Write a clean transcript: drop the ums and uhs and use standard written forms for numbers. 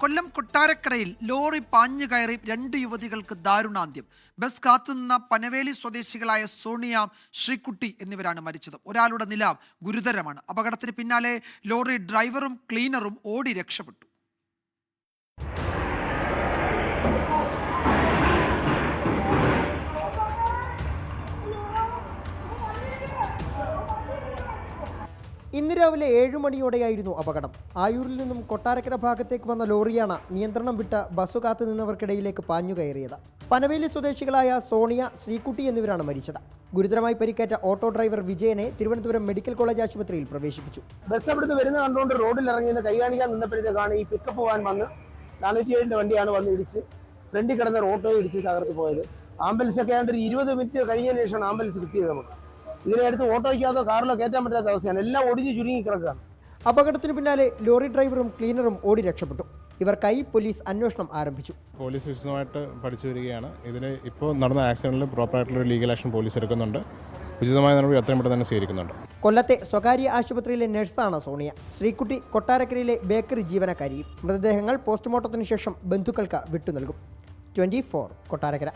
കൊല്ലം കൊട്ടാരക്കരയിൽ ലോറി പാഞ്ഞു കയറി 2 യുവതികൾക്ക് ദാരുണാന്ത്യം. ബസ് കാത്തുനിന്ന പനവേലി സ്വദേശികളായ സോണിയ, ശ്രീകുട്ടി എന്നിവരാണ് മരിച്ചത്. ഒരാളുടെ നില ഗുരുതരമാണ്. അപകടത്തിന് പിന്നാലെ ലോറി ഡ്രൈവറും ക്ലീനറും ഓടി രക്ഷപ്പെട്ടു. ഇന്ന് രാവിലെ 7 മണിയോടെയായിരുന്നു അപകടം. ആയൂരിൽ നിന്നും കൊട്ടാരക്കര ഭാഗത്തേക്ക് വന്ന ലോറിയാണ് നിയന്ത്രണം വിട്ട ബസ് കാത്തു നിന്നവർക്കിടയിലേക്ക് പാഞ്ഞു കയറിയത്. പനവേലി സ്വദേശികളായ സോണിയ, ശ്രീകുട്ടി എന്നിവരാണ് മരിച്ചത്. ഗുരുതരമായി പരിക്കേറ്റ ഓട്ടോ ഡ്രൈവർ വിജയനെ തിരുവനന്തപുരം മെഡിക്കൽ കോളേജ് ആശുപത്രിയിൽ പ്രവേശിപ്പിച്ചു. ബസ് അവിടുന്ന് വരുന്ന കണ്ടുകൊണ്ട് റോഡിൽ ഇറങ്ങി കൈ കാണിക്കാൻ നിന്നപ്പോഴത്തേക്കാണ് ഈ പിക്കപ്പ് വാൻ വന്ന് 407 വണ്ടിയാണ് വന്ന് ഇടിച്ച് ഫ്രണ്ടിൽ കിടന്ന ഓട്ടോ ഇടിച്ച് തകർത്ത് പോയത്. ആംബുലൻസ് ഒക്കെ ആയിട്ട് 20 മിനിറ്റ് കഴിഞ്ഞതിന് ശേഷമാണ് ആംബുലൻസ് കിട്ടിയത്. നമുക്ക് ഇതിനടുത്ത് ഓട്ടോയ്ക്കകത്തോ കാറിലോ കയറ്റാൻ പറ്റാത്ത അവസ്ഥയാണ്. എല്ലാം ഒടിഞ്ഞ് ചുരുങ്ങി കിടക്കുകയാണ്. അപകടത്തിന് പിന്നാലെ ലോറി ഡ്രൈവറും ക്ലീനറും ഓടി രക്ഷപ്പെട്ടു. ഇവർക്കായി പോലീസ് അന്വേഷണം ആരംഭിച്ചു. പോലീസ് വിശദമായിട്ട് പഠിച്ചു വരികയാണ്. ഇതിന് ഇപ്പോൾ നടന്ന ആക്സിഡന്റിൽ പ്രോപ്പറായിട്ടുള്ള ലീഗൽ ആക്ഷൻ പോലീസ് എടുക്കുന്നുണ്ട്. ഉചിതമായ നടപടി അത്രയും പെട്ടെന്ന് തന്നെ സ്വീകരിക്കുന്നുണ്ട്. കൊല്ലത്തെ സ്വകാര്യ ആശുപത്രിയിലെ നഴ്സാണ് സോണിയ. ശ്രീകുട്ടി കൊട്ടാരക്കരയിലെ ബേക്കറി ജീവനക്കാരിയും. മൃതദേഹങ്ങൾ പോസ്റ്റ്മോർട്ടത്തിന് ശേഷം ബന്ധുക്കൾക്ക് വിട്ടു നൽകും. 24 കൊട്ടാരക്കര.